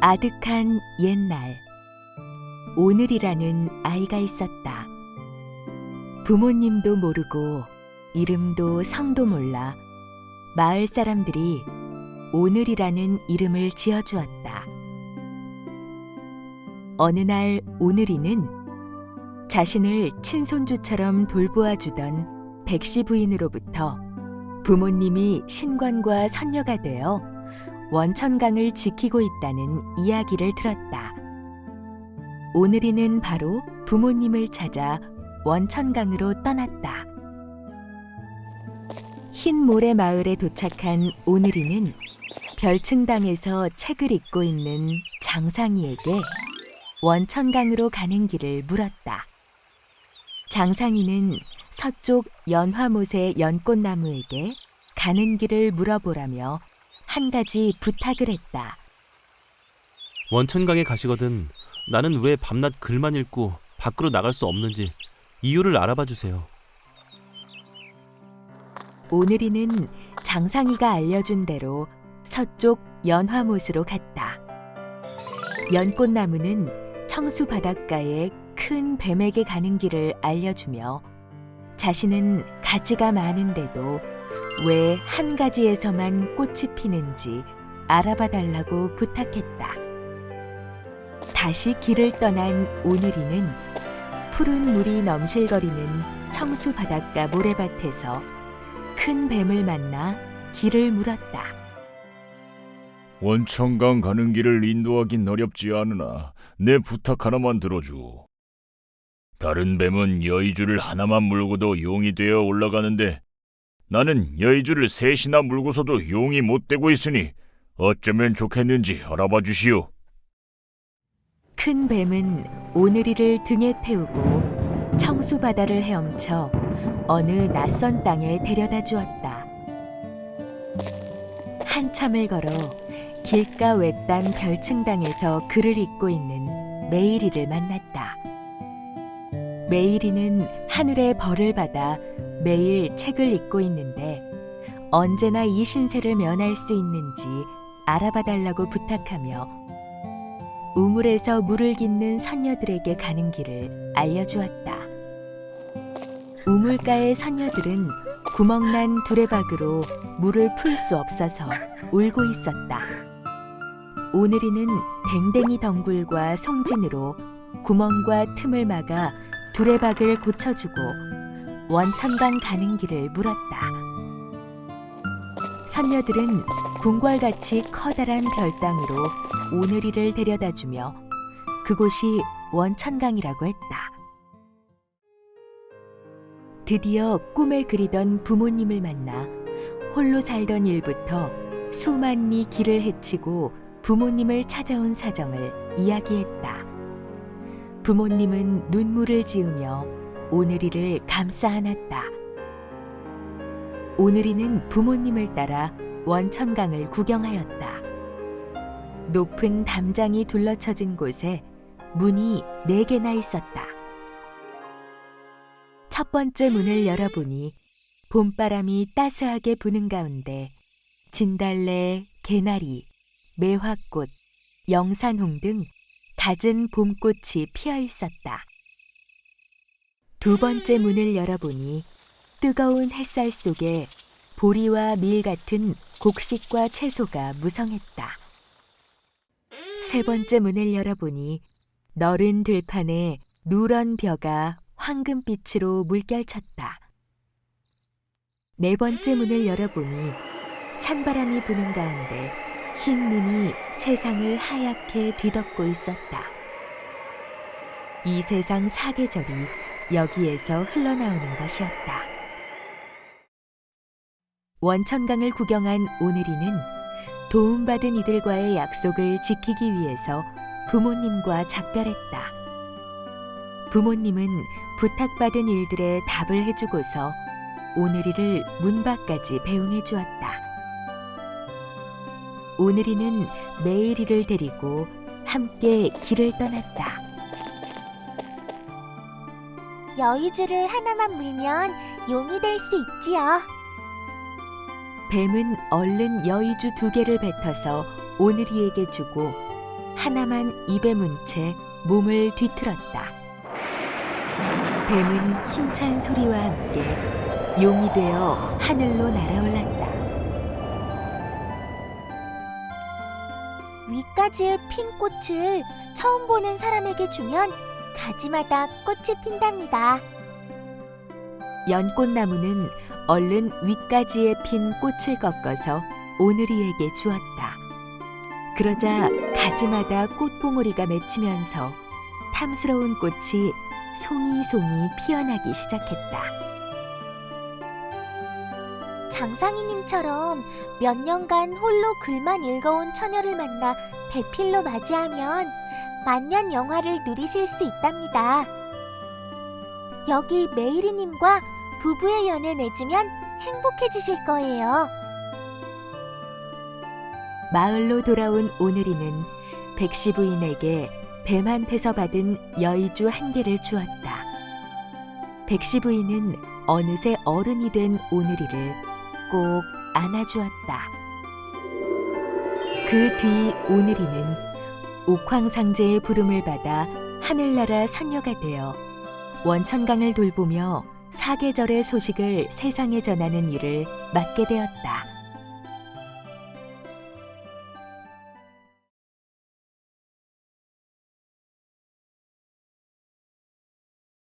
아득한 옛날, 오늘이라는 아이가 있었다. 부모님도 모르고 이름도 성도 몰라 마을 사람들이 오늘이라는 이름을 지어주었다. 어느 날 오늘이는 자신을 친손주처럼 돌보아주던 백씨 부인으로부터 부모님이 신관과 선녀가 되어 원천강을 지키고 있다는 이야기를 들었다. 오늘이는 바로 부모님을 찾아 원천강으로 떠났다. 흰 모래 마을에 도착한 오늘이는 별층당에서 책을 읽고 있는 장상이에게 원천강으로 가는 길을 물었다. 장상이는 서쪽 연화못의 연꽃나무에게 가는 길을 물어보라며 한 가지 부탁을 했다. 원천강에 가시거든 나는 왜 밤낮 글만 읽고 밖으로 나갈 수 없는지 이유를 알아봐 주세요. 오늘이는 장상이가 알려준 대로 서쪽 연화못으로 갔다. 연꽃나무는 청수 바닷가에 큰 뱀에게 가는 길을 알려주며 자신은 가지가 많은데도 왜 한 가지에서만 꽃이 피는지 알아봐 달라고 부탁했다. 다시 길을 떠난 오늘이는 푸른 물이 넘실거리는 청수 바닷가 모래밭에서 큰 뱀을 만나 길을 물었다. 원천강 가는 길을 인도하긴 어렵지 않으나 내 부탁 하나만 들어주. 다른 뱀은 여의주를 하나만 물고도 용이 되어 올라가는데 나는 여의주를 셋이나 물고서도 용이 못 되고 있으니 어쩌면 좋겠는지 알아봐 주시오. 큰 뱀은 오늘이를 등에 태우고 청수 바다를 헤엄쳐 어느 낯선 땅에 데려다 주었다. 한참을 걸어 길가 외딴 별층당에서 글을 읽고 있는 메이리를 만났다. 메이리는 하늘의 벌을 받아 매일 책을 읽고 있는데 언제나 이 신세를 면할 수 있는지 알아봐 달라고 부탁하며 우물에서 물을 깃는 선녀들에게 가는 길을 알려주었다. 우물가의 선녀들은 구멍난 두레박으로 물을 풀 수 없어서 울고 있었다. 오늘이는 댕댕이 덩굴과 송진으로 구멍과 틈을 막아 두레박을 고쳐주고 원천강 가는 길을 물었다. 선녀들은 궁궐같이 커다란 별당으로 오늘이를 데려다주며 그곳이 원천강이라고 했다. 드디어 꿈에 그리던 부모님을 만나 홀로 살던 일부터 수만리 길을 헤치고 부모님을 찾아온 사정을 이야기했다. 부모님은 눈물을 지으며 오늘이를 감싸 안았다. 오늘이는 부모님을 따라 원천강을 구경하였다. 높은 담장이 둘러쳐진 곳에 문이 4개나 있었다. 첫 번째 문을 열어보니 봄바람이 따스하게 부는 가운데 진달래, 개나리, 매화꽃, 영산홍 등 갖은 봄꽃이 피어 있었다. 두 번째 문을 열어보니 뜨거운 햇살 속에 보리와 밀 같은 곡식과 채소가 무성했다. 세 번째 문을 열어보니 너른 들판에 누런 벼가 황금빛으로 물결쳤다. 네 번째 문을 열어보니 찬바람이 부는 가운데 흰 눈이 세상을 하얗게 뒤덮고 있었다. 이 세상 사계절이 여기에서 흘러나오는 것이었다. 원천강을 구경한 오늘이는 도움받은 이들과의 약속을 지키기 위해서 부모님과 작별했다. 부모님은 부탁받은 일들에 답을 해주고서 오늘이를 문 밖까지 배웅해 주었다. 오늘이는 메이리를 데리고 함께 길을 떠났다. 여의주를 하나만 물면 용이 될 수 있지요. 뱀은 얼른 여의주 2개를 뱉어서 오늘이에게 주고 하나만 입에 문 채 몸을 뒤틀었다. 뱀은 힘찬 소리와 함께 용이 되어 하늘로 날아올랐다. 윗가지에 핀 꽃을 처음 보는 사람에게 주면 가지마다 꽃이 핀답니다. 연꽃나무는 얼른 윗가지에 핀 꽃을 꺾어서 오늘이에게 주었다. 그러자 가지마다 꽃봉오리가 맺히면서 탐스러운 꽃이 송이송이 피어나기 시작했다. 장상희님처럼 몇 년간 홀로 글만 읽어온 처녀를 만나 배필로 맞이하면 만년 영화를 누리실 수 있답니다. 여기 메이리님과 부부의 연을 맺으면 행복해지실 거예요. 마을로 돌아온 오늘이는 백시 부인에게 뱀한테서 받은 여의주 1개를 주었다. 백시 부인은 어느새 어른이 된 오늘이를 꼭 안아주었다. 그 뒤 오늘이는 옥황상제의 부름을 받아 하늘나라 선녀가 되어 원천강을 돌보며 사계절의 소식을 세상에 전하는 일을 맡게 되었다.